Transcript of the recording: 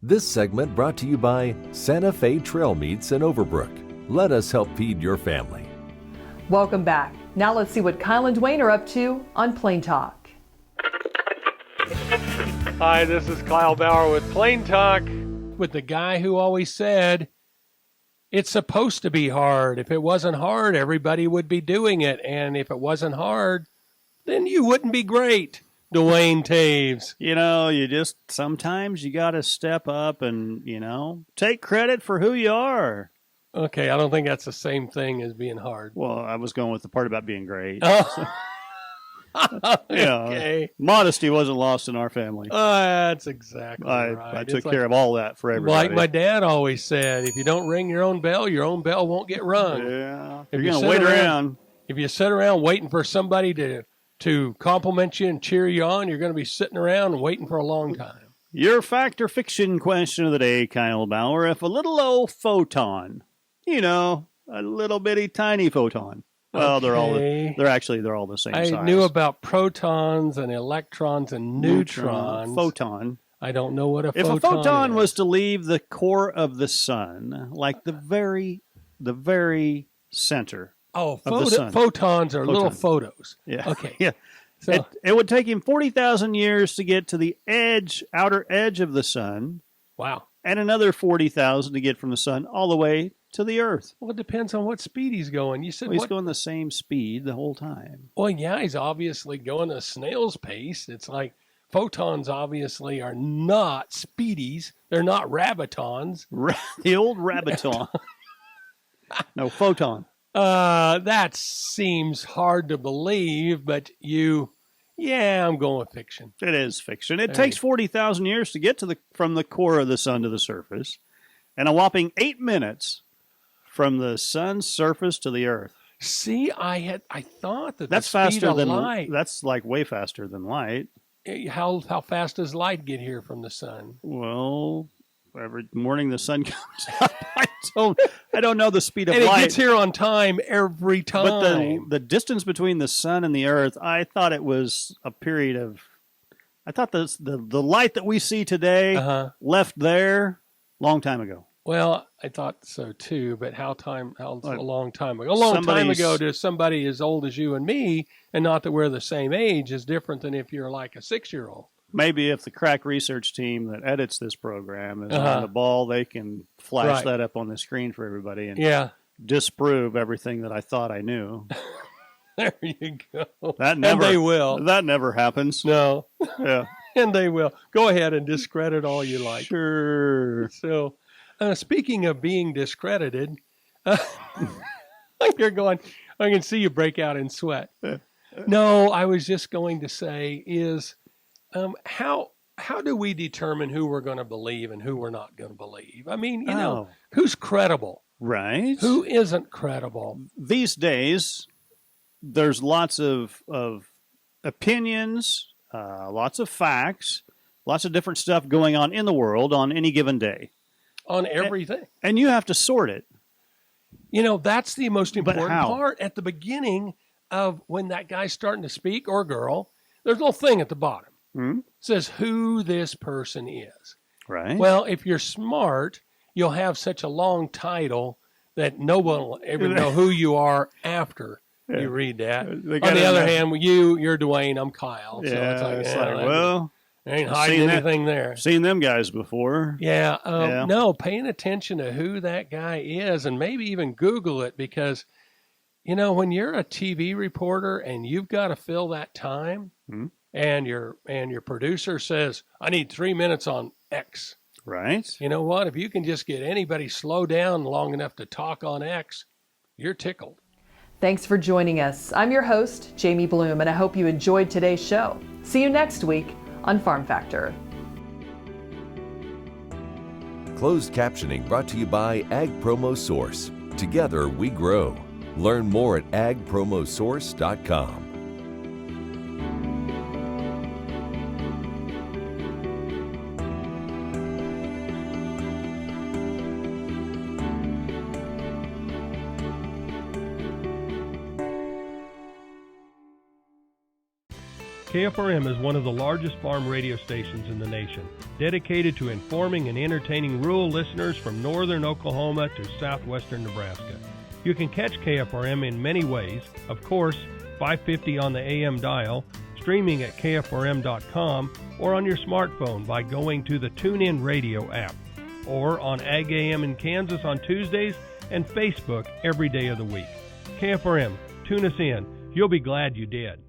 This segment brought to you by Santa Fe Trail Meats in Overbrook. Let us help feed your family. Welcome back. Now let's see what Kyle and Duane are up to on Plain Talk. Hi, this is Kyle Bauer with Plain Talk, with the guy who always said, it's supposed to be hard. If it wasn't hard, everybody would be doing it. And if it wasn't hard, then you wouldn't be great. Duane Toews. You know, sometimes you got to step up and, take credit for who you are. Okay, I don't think that's the same thing as being hard. Well, I was going with the part about being great. Oh. Okay. Modesty wasn't lost in our family. That's exactly right. I took care of all that for everybody. Like my dad always said, if you don't ring your own bell won't get rung. Yeah. If you're going to wait around. If you sit around waiting for somebody to compliment you and cheer you on, you're going to be sitting around and waiting for a long time. Your fact or fiction question of the day, Kyle Bauer. If a little old photon, a little bitty tiny photon. Well, okay. they're all the same size. I knew about protons and electrons and neutrons. Photon. I don't know what a photon is. If a photon was to leave the core of the sun, like the very center. Oh, photons are little photos. Yeah. Okay. Yeah. So it would take him 40,000 years to get to the outer edge of the sun. Wow. And another 40,000 to get from the sun all the way to the Earth. Well, it depends on what speed he's going. You said he's going the same speed the whole time. Well, yeah, he's obviously going a snail's pace. It's like photons obviously are not speedies. They're not rabbitons. The old rabbiton. No, photon. That seems hard to believe, but I'm going with fiction. It is fiction. It takes 40,000 years to get from the core of the sun to the surface, and a whopping 8 minutes from the sun's surface to the Earth. See, I thought that that's the speed faster of than light. That's like way faster than light. How fast does light get here from the sun? Well, every morning the sun comes out. I don't know the speed of light. And it gets here on time every time. But the distance between the sun and the Earth, I thought it was a period of. I thought the light that we see today left there long time ago. Well, I thought so too, but how a long time ago? A long time ago to somebody as old as you and me, and not that we're the same age, is different than if you're like a 6-year-old. Maybe if the crack research team that edits this program is on the ball, they can flash that up on the screen for everybody and disprove everything that I thought I knew. There you go. And they will. That never happens. No. Yeah. And they will. Go ahead and discredit all you like. Sure. So, speaking of being discredited, you're going, I can see you break out in sweat. No, I was just going to say is, how do we determine who we're going to believe and who we're not going to believe? I mean, who's credible? Right. Who isn't credible? These days, there's lots of opinions, lots of facts, lots of different stuff going on in the world on any given day. On everything. And you have to sort it. That's the most important part at the beginning of when that guy's starting to speak, or girl. There's a little thing at the bottom. Mm-hmm. Says who this person is. Right. Well, if you're smart, you'll have such a long title that no one will ever know who you are after you read that. On the other hand, you're Duane, I'm Kyle. So it's like, well, ain't hiding anything there. Seen them guys before. Yeah. No, paying attention to who that guy is, and maybe even Google it, because, when you're a TV reporter and you've got to fill that time, and your producer says, I need 3 minutes on X. Right. You know what? If you can just get anybody slow down long enough to talk on X, you're tickled. Thanks for joining us. I'm your host, Jamie Bloom, and I hope you enjoyed today's show. See you next week on Farm Factor. Closed captioning brought to you by Ag Promo Source. Together we grow. Learn more at agpromosource.com. KFRM is one of the largest farm radio stations in the nation, dedicated to informing and entertaining rural listeners from northern Oklahoma to southwestern Nebraska. You can catch KFRM in many ways, of course, 550 on the AM dial, streaming at kfrm.com, or on your smartphone by going to the TuneIn Radio app, or on Ag AM in Kansas on Tuesdays and Facebook every day of the week. KFRM, tune us in. You'll be glad you did.